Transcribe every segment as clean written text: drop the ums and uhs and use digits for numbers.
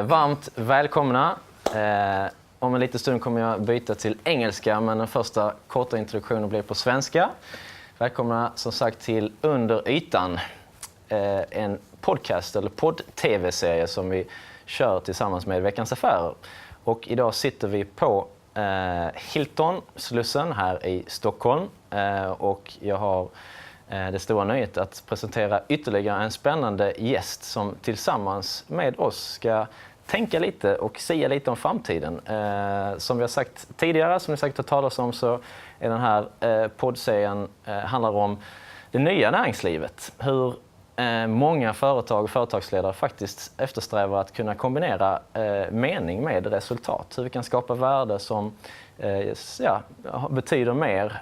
Varmt välkomna. Om en liten stund kommer jag byta till engelska, men den första korta introduktionen blir på svenska. Välkomna som sagt till Under ytan, en podcast eller podd-tv-serie som vi kör tillsammans med Veckans Affärer. Och idag sitter vi på Hilton Slussen här i Stockholm, och jag har det stora nöjet att presentera ytterligare en spännande gäst som tillsammans med oss ska tänka lite och säga lite om framtiden. Som vi har sagt tidigare, som ni säkert har talat om, så är den här poddserien handlar om det nya näringslivet. Hur många företag och företagsledare faktiskt eftersträvar att kunna kombinera mening med resultat. Hur vi kan skapa värde som betyder mer,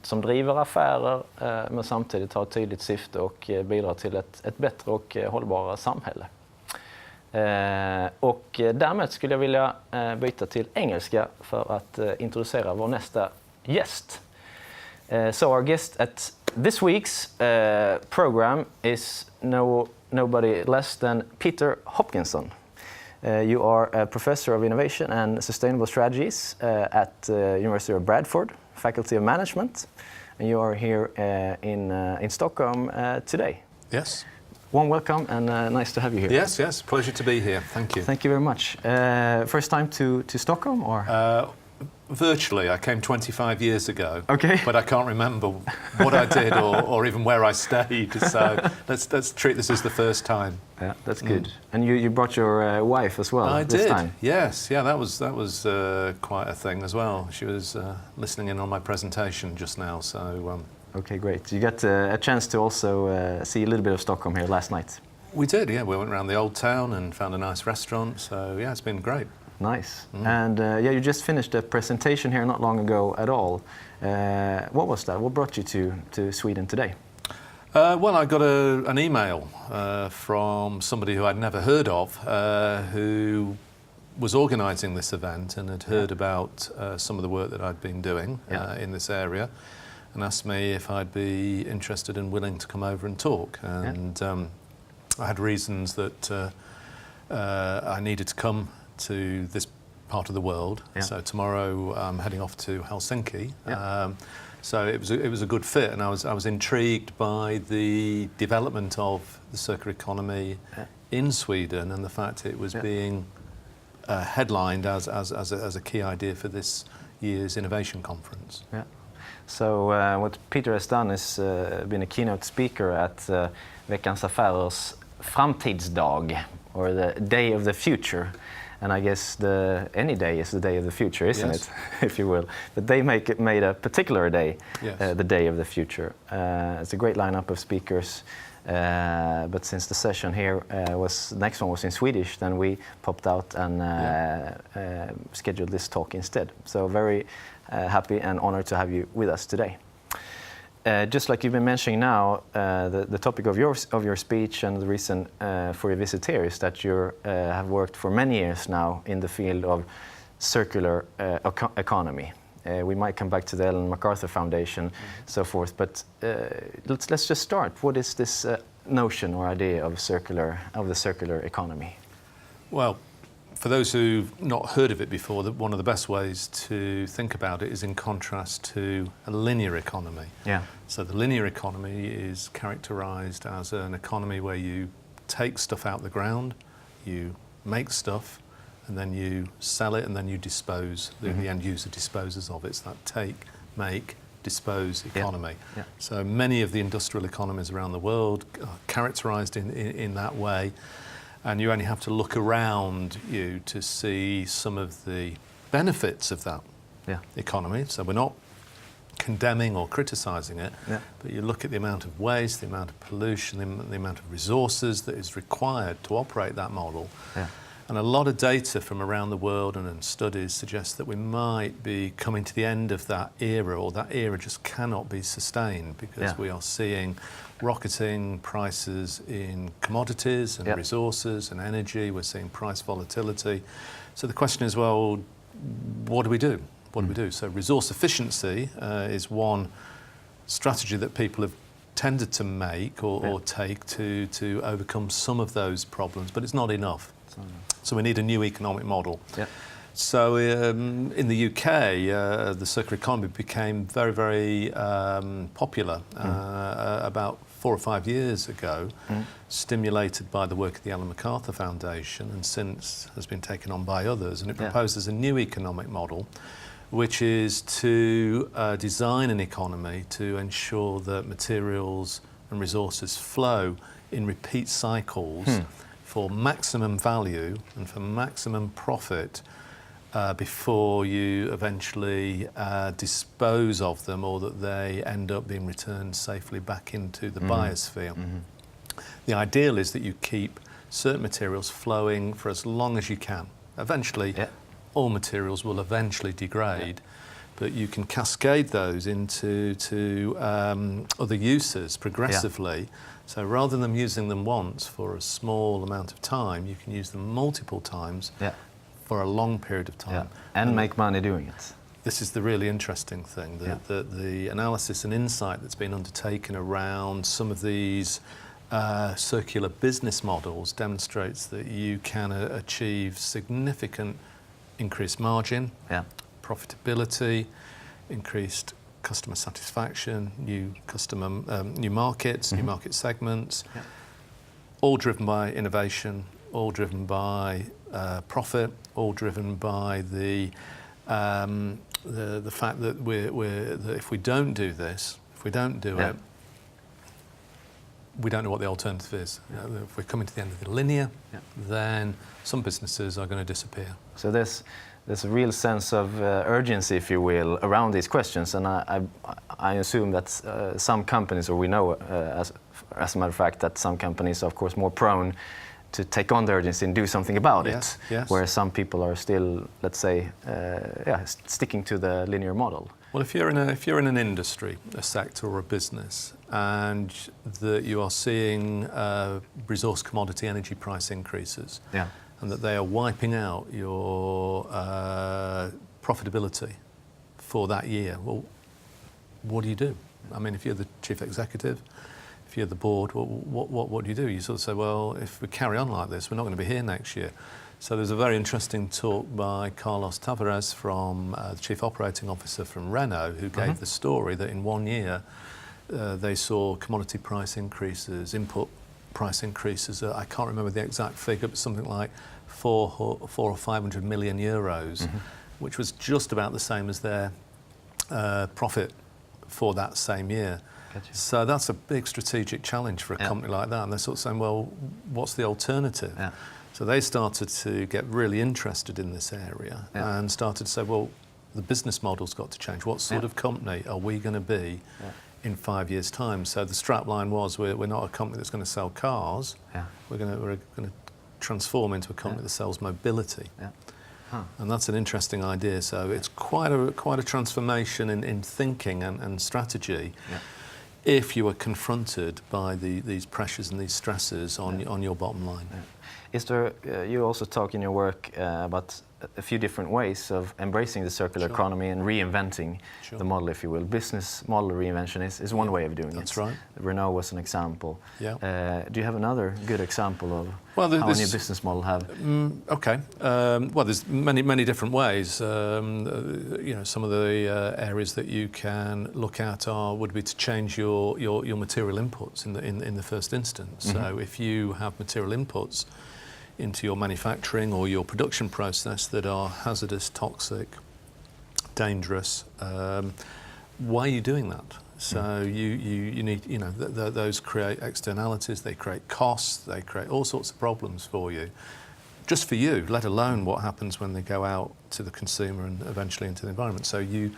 som driver affärer men samtidigt har ett tydligt syfte och bidrar till ett bättre och hållbarare samhälle. Och därmed skulle jag vilja byta till engelska för att introducera vår nästa gäst. So our guest at this week's program is nobody less than Peter Hopkinson. You are a professor of innovation and sustainable strategies at University of Bradford, Faculty of Management, and you are here in Stockholm today. Yes. Warm welcome and nice to have you here. Yes, pleasure to be here. Thank you. Thank you very much. First time to Stockholm, or? Virtually, I came 25 years ago. Okay. But I can't remember what I did or even where I stayed. So let's treat this as the first time. Yeah, that's good. And you brought your wife as well. I this did. Time. Yes. Yeah, that was quite a thing as well. She was listening in on my presentation just now. So. Okay, great. You got a chance to also see a little bit of Stockholm here last night. We did. Yeah, we went around the old town and found a nice restaurant. So yeah, it's been great. Nice. And you just finished a presentation here not long ago at all. What was that? What brought you to Sweden today? Well, I got an email from somebody who I'd never heard of, who was organising this event and had heard about some of the work that I'd been doing in this area, and asked me if I'd be interested and willing to come over and talk. And I had reasons that I needed to come to this part of the world. So tomorrow I'm heading off to Helsinki. So it was a good fit, and I was intrigued by the development of the circular economy in Sweden and the fact it was being headlined as a key idea for this year's innovation conference. Yeah. So what Peter has done is been a keynote speaker at Veckans Affärers Framtidsdag, or the Day of the Future. And I guess any day is the day of the future, isn't it? If you will. But they made a particular day, the Day of the Future. It's a great lineup of speakers. But since the session here the next one was in Swedish, then we popped out and scheduled this talk instead. So very happy and honored to have you with us today. Just like you've been mentioning now, the topic of your speech and the reason for your visit here is that you have worked for many years now in the field of circular economy. We might come back to the Ellen MacArthur Foundation, so forth, but let's just start. What is this notion or idea of the circular economy? Well, for those who've not heard of it before, one of the best ways to think about it is in contrast to a linear economy. Yeah. So the linear economy is characterised as an economy where you take stuff out the ground, you make stuff, and then you sell it, and then you dispose. The end user disposes of it. It's that take, make, dispose economy. Yeah. So many of the industrial economies around the world are characterised in that way. And you only have to look around you to see some of the benefits of that economy. So we're not condemning or criticising it, but you look at the amount of waste, the amount of pollution, the amount of resources that is required to operate that model. Yeah. And a lot of data from around the world and studies suggest that we might be coming to the end of that era, or that era just cannot be sustained, because we are seeing rocketing prices in commodities and resources and energy. We're seeing price volatility. So the question is, well, what do we do? What do we do? So resource efficiency is one strategy that people have tended to make or take to overcome some of those problems, but it's not enough. So we need a new economic model. Yeah. So in the UK, the circular economy became very, very popular about 4 or 5 years ago, stimulated by the work of the Ellen MacArthur Foundation, and since has been taken on by others. And it proposes a new economic model, which is to design an economy to ensure that materials and resources flow in repeat cycles for maximum value and for maximum profit before you eventually dispose of them, or that they end up being returned safely back into the biosphere. The ideal is that you keep certain materials flowing for as long as you can. Eventually, all materials will eventually degrade, but you can cascade those into other uses progressively. So rather than using them once for a small amount of time, you can use them multiple times for a long period of time. And make money doing it. This is the really interesting thing, the analysis and insight that's been undertaken around some of these circular business models demonstrates that you can achieve significant increased margin, profitability, increased customer satisfaction, new markets, new market segments, all driven by innovation, all driven by profit, all driven by the fact that that if we don't do this, if we don't do it, we don't know what the alternative is. If we're coming to the end of the linear, then some businesses are going to disappear. So there's a real sense of urgency, if you will, around these questions, and I assume that some companies, or we know as a matter of fact, that some companies are of course more prone to take on the urgency and do something about it, whereas some people are still, let's say, sticking to the linear model. Well, if you're in an industry, a sector, or a business, and that you are seeing resource commodity energy price increases, and that they are wiping out your profitability for that year, well, what do you do? I mean, if you're the chief executive, if you're the board, what do you do? You sort of say, well, if we carry on like this, we're not going to be here next year. So there's a very interesting talk by Carlos Tavares, from the Chief Operating Officer from Renault, who gave the story that in 1 year they saw commodity price increases, input price increases. I can't remember the exact figure, but something like 400 or 500 million euros, which was just about the same as their profit for that same year. So that's a big strategic challenge for a company like that, and they're sort of saying, well, what's the alternative? So they started to get really interested in this area and started to say, well, the business model's got to change. What sort of company are we going to be in 5 years' time? So the strapline was, we're not a company that's going to sell cars. We're going to transform into a company that sells mobility. And that's an interesting idea. So it's quite a transformation in thinking and strategy. If you are confronted by these pressures and these stresses on your bottom line. Is there, you also talk in your work about a few different ways of embracing the circular economy and reinventing the model, if you will. Business model reinvention is one way of doing it. That's right. Renault was an example. Do you have another good example of how a new business model have? Well, there's many different ways. You know, some of the areas that you can look at would be to change your material inputs in the first instance. So if you have material inputs into your manufacturing or your production process that are hazardous, toxic, dangerous, why are you doing that? So you need, you know, those create externalities, they create costs, they create all sorts of problems for you, just for you, let alone what happens when they go out to the consumer and eventually into the environment. So you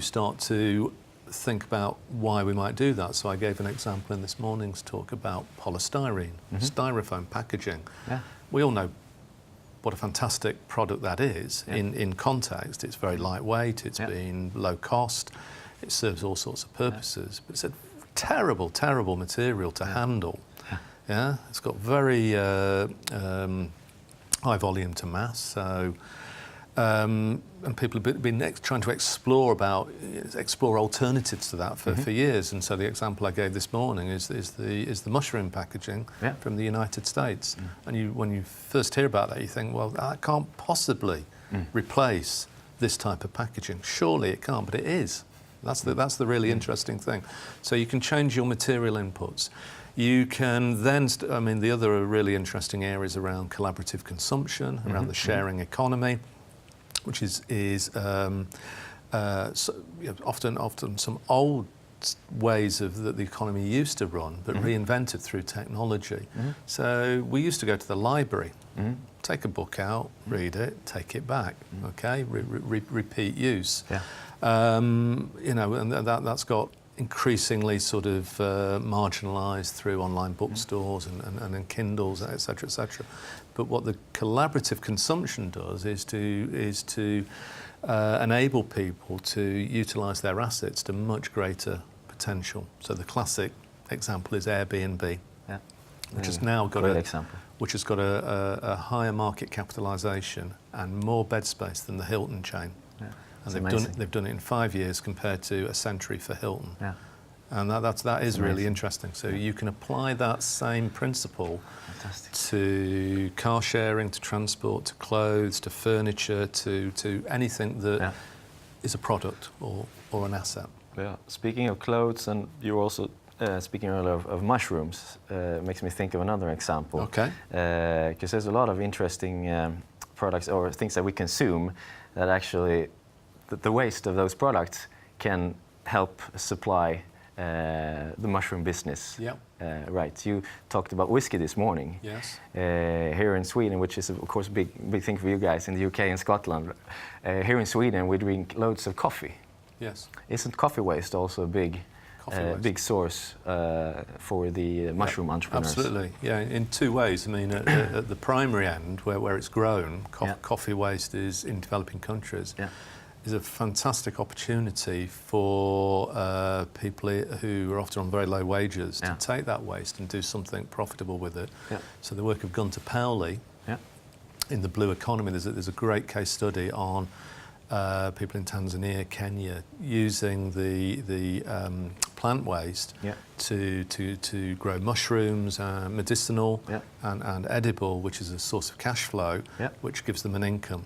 start to think about why we might do that. So I gave an example in this morning's talk about polystyrene, styrofoam packaging. We all know what a fantastic product that is in context. It's very lightweight, it's been low cost, it serves all sorts of purposes, but it's a terrible, terrible material to handle. It's got very high volume to mass, so And people have been trying to explore alternatives to that for years. And so the example I gave this morning is the mushroom packaging from the United States. And when you first hear about that, you think, well, that can't possibly replace this type of packaging. Surely it can't, but it is. That's the really interesting thing. So you can change your material inputs. You can then, the other really interesting areas around collaborative consumption, around the sharing economy, which is often some old ways that the economy used to run, but reinvented through technology. So we used to go to the library, take a book out, read it, take it back, okay, repeat use. And that's got increasingly sort of marginalised through online bookstores and in Kindles, etc., etc. But what the collaborative consumption does is to enable people to utilise their assets to much greater potential. So the classic example is Airbnb, which has now got a higher market capitalisation and more bed space than the Hilton chain. And they've done it in 5 years compared to a century for Hilton. And that is really interesting. So you can apply that same principle to car sharing, to transport, to clothes, to furniture, to anything that is a product or an asset. Speaking of clothes, and you're also speaking earlier of mushrooms, makes me think of another example. Okay. Because there's a lot of interesting products or things that we consume that actually the waste of those products can help supply the mushroom business. Right. You talked about whiskey this morning. Yes. Here in Sweden, which is of course a big thing for you guys in the UK and Scotland. Here in Sweden, we drink loads of coffee. Yes. Isn't coffee waste also a big source for the mushroom entrepreneurs? Absolutely. Yeah. In two ways. I mean, at the primary end, where it's grown, coffee waste is in developing countries. Is a fantastic opportunity for people who are often on very low wages to take that waste and do something profitable with it. So the work of Gunter Pauli in the blue economy, there's a great case study on people in Tanzania, Kenya, using the plant waste to grow mushrooms, medicinal and edible, which is a source of cash flow, which gives them an income.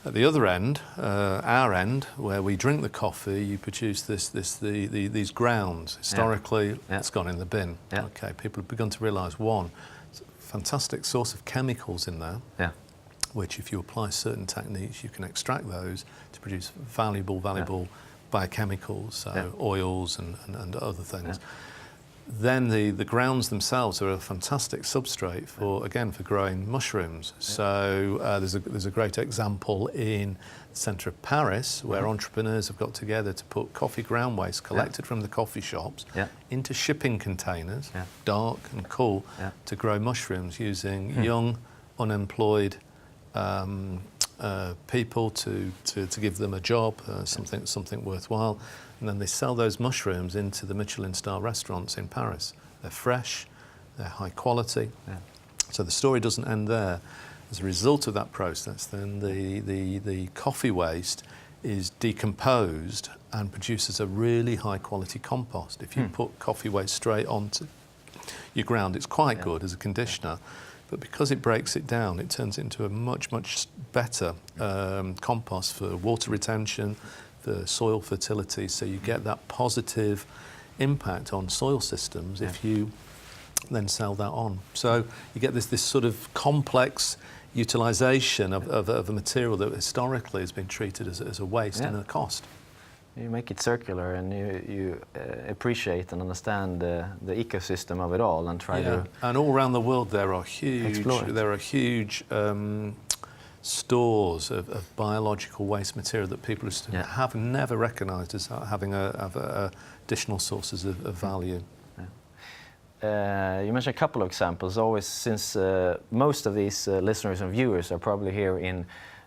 At the other end, our end, where we drink the coffee, you produce these grounds. Historically, it's gone in the bin. Okay, people have begun to realise, one, it's a fantastic source of chemicals in there, which if you apply certain techniques, you can extract those to produce valuable biochemicals, so oils and other things. Then the grounds themselves are a fantastic substrate for growing mushrooms. So there's a great example in the centre of Paris where entrepreneurs have got together to put coffee ground waste collected from the coffee shops into shipping containers, dark and cool, to grow mushrooms using young, unemployed people to give them a job, something worthwhile. And then they sell those mushrooms into the Michelin star restaurants in Paris. They're fresh, they're high quality. So the story doesn't end there. As a result of that process, then the coffee waste is decomposed and produces a really high quality compost. If you put coffee waste straight onto your ground, it's quite good as a conditioner. But because it breaks it down, it turns it into a much better compost for water retention, the soil fertility, so you get that positive impact on soil systems if you then sell that on. So you get this sort of complex utilisation of a material that historically has been treated as a waste and a cost. You make it circular and you appreciate and understand the ecosystem of it all and try to... And all around the world there are huge stores of biological waste material that people have never recognised as having additional sources of value. You mentioned a couple of examples. Always, since most of these listeners and viewers are probably here in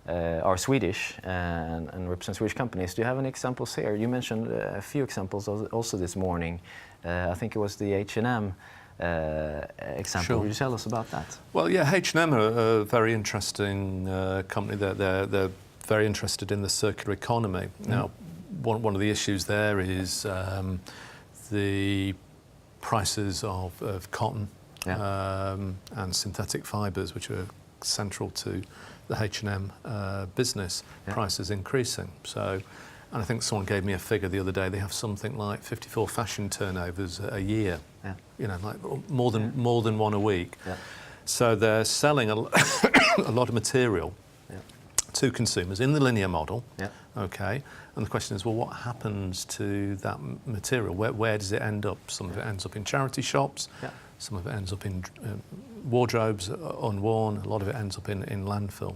are Swedish and represent Swedish companies. Do you have any examples here? You mentioned a few examples also this morning. I think it was the H&M example. Sure. Would you tell us about that? Well, yeah, H&M are a very interesting company. They're very interested in the circular economy. Now, one of the issues there is the prices of cotton and synthetic fibres, which are central to the H&M business, prices increasing. So, and I think someone gave me a figure the other day. They have something like 54 fashion turnovers a year. You know, like more than one a week. So they're selling a lot of material to consumers in the linear model. Okay, and the question is, well, what happens to that material? Where does it end up? Some of it ends up in charity shops. Some of it ends up in wardrobes unworn. A lot of it ends up in landfill.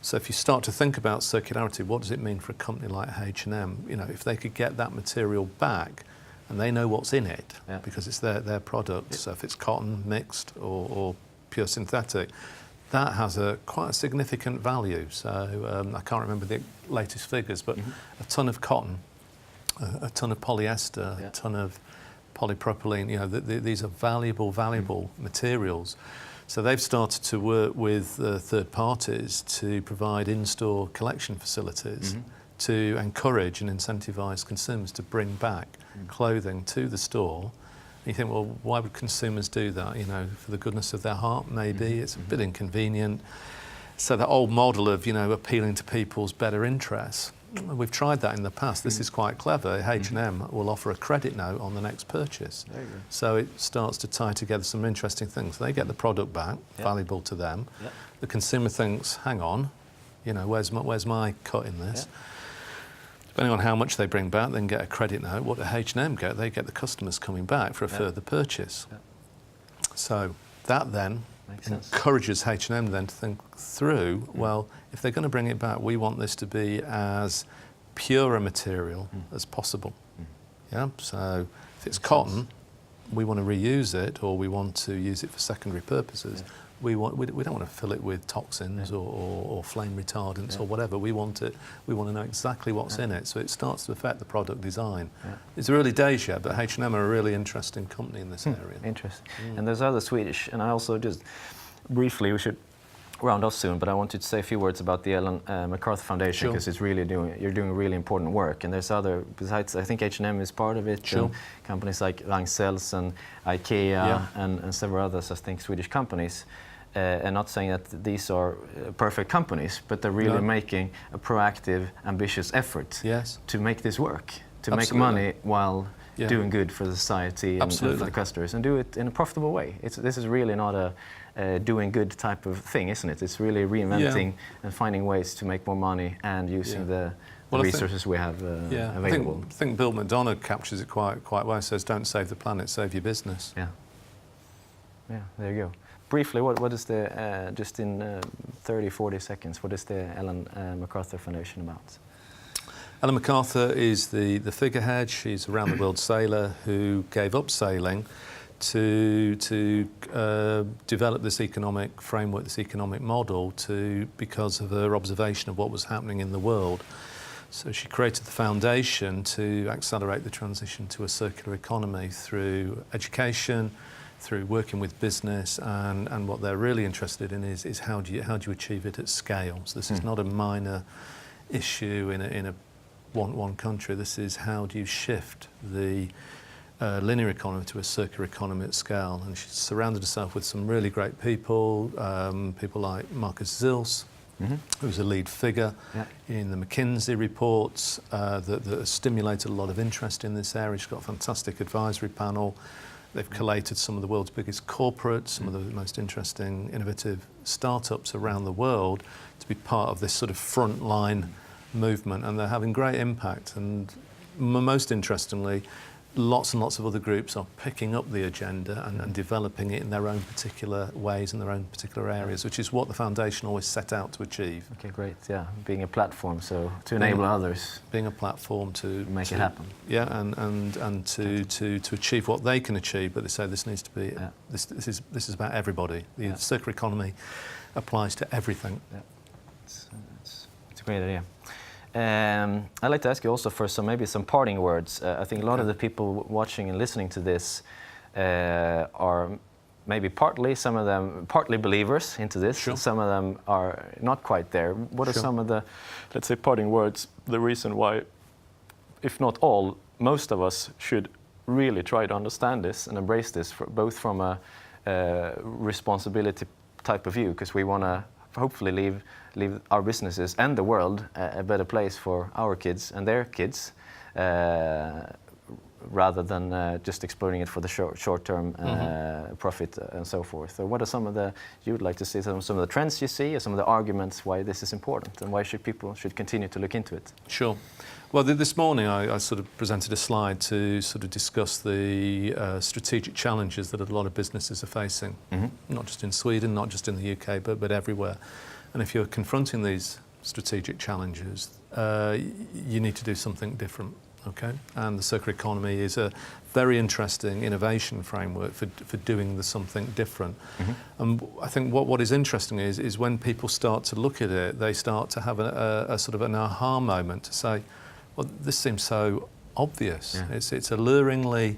So if you start to think about circularity, what does it mean for a company like H&M? You know, if they could get that material back, and they know what's in it because it's their product. So if it's cotton mixed or pure synthetic, that has quite a significant value. So I can't remember the latest figures, but a ton of cotton, a ton of polyester, a ton of polypropylene, you know, these are valuable materials. So they've started to work with third parties to provide in-store collection facilities to encourage and incentivise consumers to bring back clothing to the store. And you think, well, why would consumers do that? You know, for the goodness of their heart, maybe. It's a bit inconvenient. So that old model of, you know, appealing to people's better interests, we've tried that in the past. This is quite clever. H&M will offer a credit note on the next purchase. There you go. So it starts to tie together some interesting things. They get the product back, valuable to them. The consumer thinks, hang on, you know, where's my cut in this? Depending on how much they bring back, they can get a credit note. What do H&M get? They get the customers coming back for a further purchase. So that then encourages H&M then to think through, well, if they're going to bring it back, we want this to be as pure a material as possible. So if it's cotton, we want to reuse it, or we want to use it for secondary purposes. We don't want to fill it with toxins or flame retardants or whatever. We want to know exactly what's in it, so it starts to affect the product design. It's early days yet, but H&M are a really interesting company in this area. Interesting. And there's other Swedish, and I also just briefly, we should round off soon, but I wanted to say a few words about the Ellen MacArthur Foundation, because it's really you're doing really important work, and there's other, besides, I think H&M is part of it, and companies like Ragn-Sells and IKEA and several others, I think, Swedish companies. And not saying that these are perfect companies, but they're really making a proactive, ambitious effort to make this work, to make money while doing good for the society and for the customers, and do it in a profitable way. This is really not a doing good type of thing, isn't it? It's really reinventing and finding ways to make more money and using the resources we have available. I think Bill McDonough captures it quite well. He says, don't save the planet, save your business. Yeah, there you go. Briefly, what is the, just in 30, 40 seconds, what is the Ellen MacArthur Foundation about? Ellen MacArthur is the figurehead. She's a round-the-world sailor who gave up sailing to develop this economic framework, this economic model, because of her observation of what was happening in the world. So she created the foundation to accelerate the transition to a circular economy through education, through working with business, and what they're really interested in is how do you achieve it at scale. So this is not a minor issue in a one country. This is how do you shift the linear economy to a circular economy at scale. And she's surrounded herself with some really great people, people like Marcus Zils, who's a lead figure in the McKinsey reports that stimulated a lot of interest in this area. She's got a fantastic advisory panel. They've collated some of the world's biggest corporates, some of the most interesting, innovative startups around the world to be part of this sort of frontline movement, and they're having great impact. And most interestingly, lots and lots of other groups are picking up the agenda and developing it in their own particular ways, in their own particular areas, which is what the foundation always set out to achieve. Okay, great. Yeah, being a platform, so to enable others. Being a platform to make it happen. Yeah, and to achieve what they can achieve, but they say this needs to be this is about everybody. The circular economy applies to everything. Yeah, it's a great idea. I'd like to ask you also for maybe some parting words. I think a lot of the people watching and listening to this are maybe some of them partly believers into this. Sure. Some of them are not quite there. What are Sure. some of the, let's say, parting words, the reason why, if not all, most of us should really try to understand this and embrace this, both from a responsibility type of view, because we want to hopefully leave our businesses and the world a better place for our kids and their kids, rather than just exploiting it for the short-term profit and so forth. So what are some of you would like to see, some of the trends you see, or some of the arguments why this is important, and why people should continue to look into it? Sure. Well, this morning I sort of presented a slide to sort of discuss the strategic challenges that a lot of businesses are facing, not just in Sweden, not just in the UK, but everywhere. And if you're confronting these strategic challenges, you need to do something different. Okay, and the circular economy is a very interesting innovation framework for doing something different. And I think what is interesting is when people start to look at it, they start to have a sort of an aha moment to say, well, this seems so obvious. Yeah. It's alluringly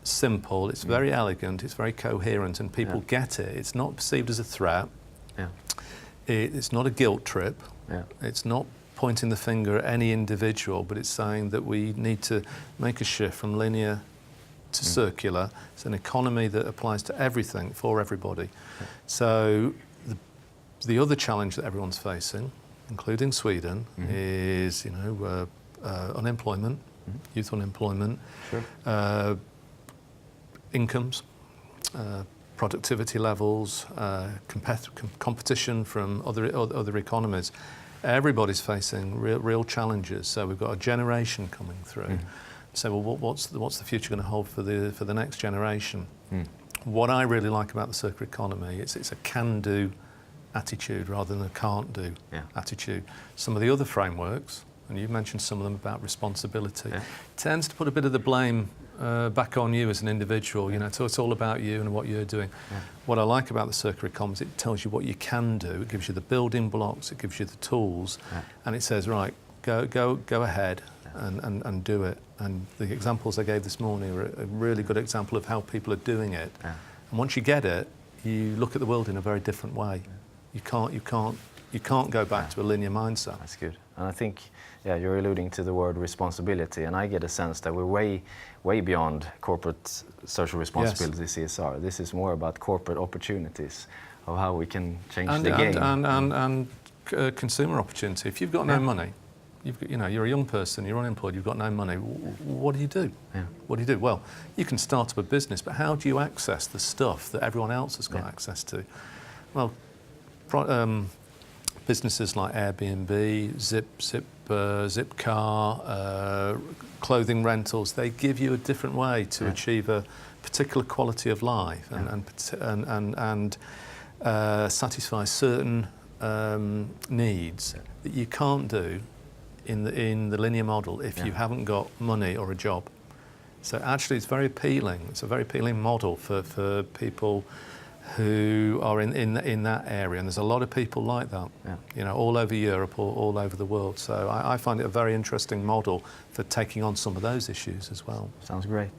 simple, it's very elegant, it's very coherent, and people get it. It's not perceived as a threat. Yeah. It's not a guilt trip. Yeah. It's not pointing the finger at any individual, but it's saying that we need to make a shift from linear to circular. It's an economy that applies to everything, for everybody. Yeah. So the other challenge that everyone's facing, including Sweden, is unemployment, youth unemployment, sure. Incomes, productivity levels, competition from other economies. Everybody's facing real challenges. So we've got a generation coming through. So, well, what's the future going to hold for the next generation? What I really like about the circular economy is it's a can-do attitude rather than a can't-do attitude. Some of the other frameworks, and you've mentioned some of them about responsibility, tends to put a bit of the blame back on you as an individual. So it's all about you and what you're doing. What I like about the circular economy is it tells you what you can do. It gives you the building blocks, it gives you the tools, and it says, right, go ahead and do it. And the examples I gave this morning are a really good example of how people are doing it. And once you get it, you look at the world in a very different way. You can't go back to a linear mindset. That's good. And I think, you're alluding to the word responsibility, and I get a sense that we're way beyond corporate social responsibility, CSR. This is more about corporate opportunities, of how we can change the game. And consumer opportunity. If you've got no money, you're a young person, you're unemployed, you've got no money, what do you do? What do you do? Well, you can start up a business, but how do you access the stuff that everyone else has got access to? Well, businesses like Airbnb, Zipcar, clothing rentals, they give you a different way to achieve a particular quality of life and satisfy certain needs that you can't do in the linear model if you haven't got money or a job. So actually it's very appealing. It's a very appealing model for people who are in that area, and there's a lot of people like that, all over Europe or all over the world. So I find it a very interesting model for taking on some of those issues as well. Sounds great.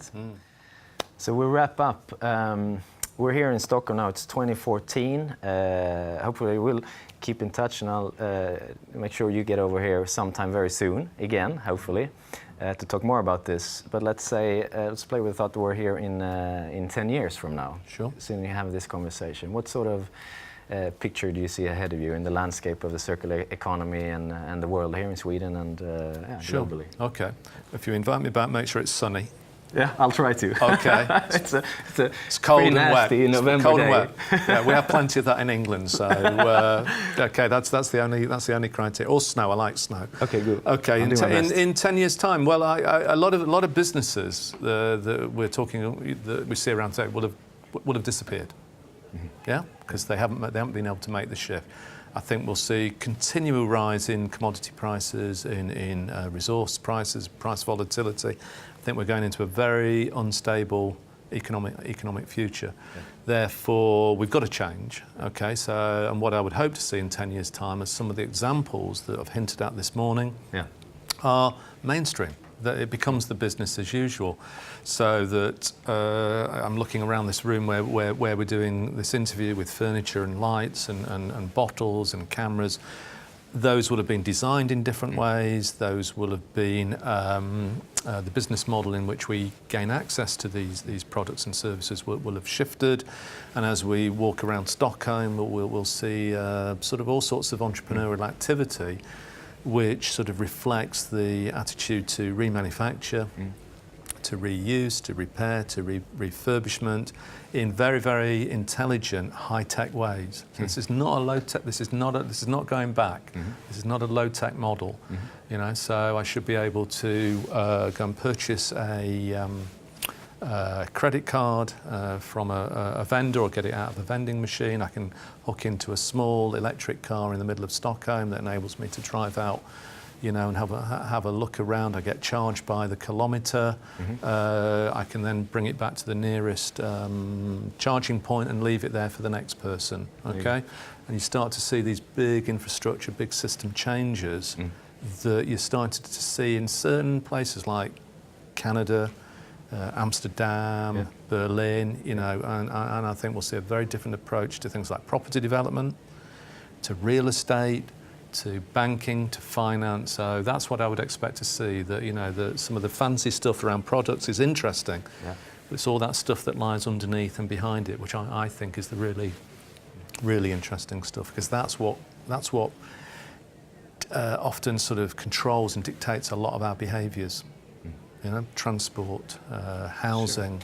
So we'll wrap up. We're here in Stockholm now. It's 2014. Hopefully we'll keep in touch, and I'll make sure you get over here sometime very soon again, hopefully, to talk more about this. But let's play with the thought that we're here in 10 years from now. Sure. Soon you have this conversation. What sort of picture do you see ahead of you in the landscape of the circular economy and the world here in Sweden and globally? Okay. If you invite me back, make sure it's sunny. Yeah, I'll try to. Okay. it's cold and wet. In November cold day. And wet. Yeah, we have plenty of that in England. So okay, that's the only criteria. Or snow. I like snow. Okay, good. Okay, in 10 years' time, well, a lot of businesses that we see around today will have disappeared. Yeah, because they haven't been able to make the shift. I think we'll see continual rise in commodity prices, in resource prices, price volatility. I think we're going into a very unstable economic future. Yeah. Therefore, we've got to change. Okay, so and what I would hope to see in 10 years' time, as some of the examples that I've hinted at this morning, are mainstream. that it becomes the business as usual. So that I'm looking around this room where we're doing this interview with furniture and lights and bottles and cameras. Those will have been designed in different ways. Those will have been the business model in which we gain access to these products and services will have shifted. And as we walk around Stockholm, we'll see sort of all sorts of entrepreneurial activity, which sort of reflects the attitude to remanufacture, to reuse, to repair, to refurbishment in very, very intelligent, high-tech ways. So this is not a low-tech. This is not going back. This is not a low-tech model. You know, so I should be able to go and purchase a credit card from a vendor or get it out of a vending machine. I can hook into a small electric car in the middle of Stockholm that enables me to drive out, you know, and have a look around. I get charged by the kilometre. I can then bring it back to the nearest charging point and leave it there for the next person. Okay, and you start to see these big infrastructure, big system changes that you're starting to see in certain places like Canada, Amsterdam, Berlin. You know, and I think we'll see a very different approach to things like property development, to real estate, to banking, to finance. So that's what I would expect to see, that, you know, some of the fancy stuff around products is interesting, but it's all that stuff that lies underneath and behind it, which I think is the really, really interesting stuff, because that's what often sort of controls and dictates a lot of our behaviours. You know, transport, housing,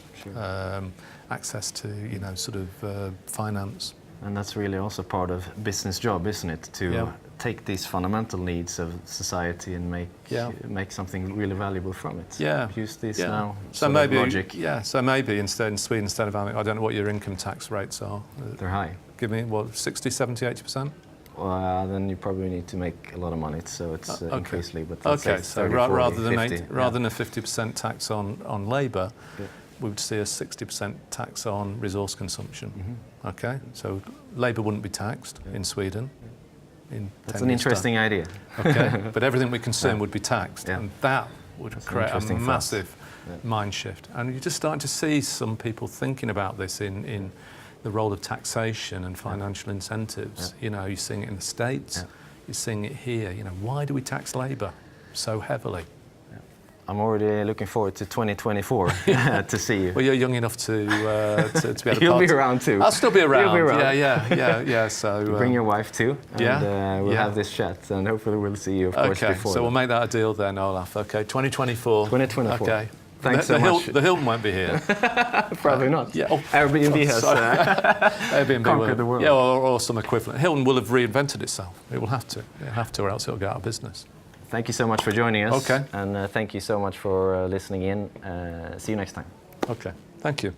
access to, you know, sort of finance. And that's really also part of business job, isn't it? To take these fundamental needs of society and make something really valuable from it. Use this now. So maybe logic. So maybe instead in Sweden, instead of having, I don't know what your income tax rates are. They're high. Give me what, 60, 70, 80%? Well, then you probably need to make a lot of money, so it's increasingly. But okay, so 30, 40, rather than 50, rather than a 50% tax on labour, we would see a 60% tax on resource consumption. Okay, so labour wouldn't be taxed in Sweden. That's an interesting idea. Okay, but everything we consume would be taxed, and that would create a massive mind shift. And you're just starting to see some people thinking about this in the role of taxation and financial incentives. You know, you're seeing it in the States, you're seeing it here. You know, why do we tax labour so heavily? I'm already looking forward to 2024 to see you. Well, you're young enough to be able to. You'll be around too. I'll still be around. You'll be around. Yeah. So bring your wife too, and we'll have this chat, and hopefully we'll see you, of course, before. Okay, so we'll make that a deal then, Olaf. Okay, 2024. 2024. Okay. Thanks so much. The Hilton won't be here. Probably not. Yeah. Airbnb has Airbnb conquered the world. Yeah, or some equivalent. Hilton will have reinvented itself. It will have to. It'll have to, or else it'll go out of business. Thank you so much for joining us. Okay. And thank you so much for listening in. See you next time. Okay. Thank you.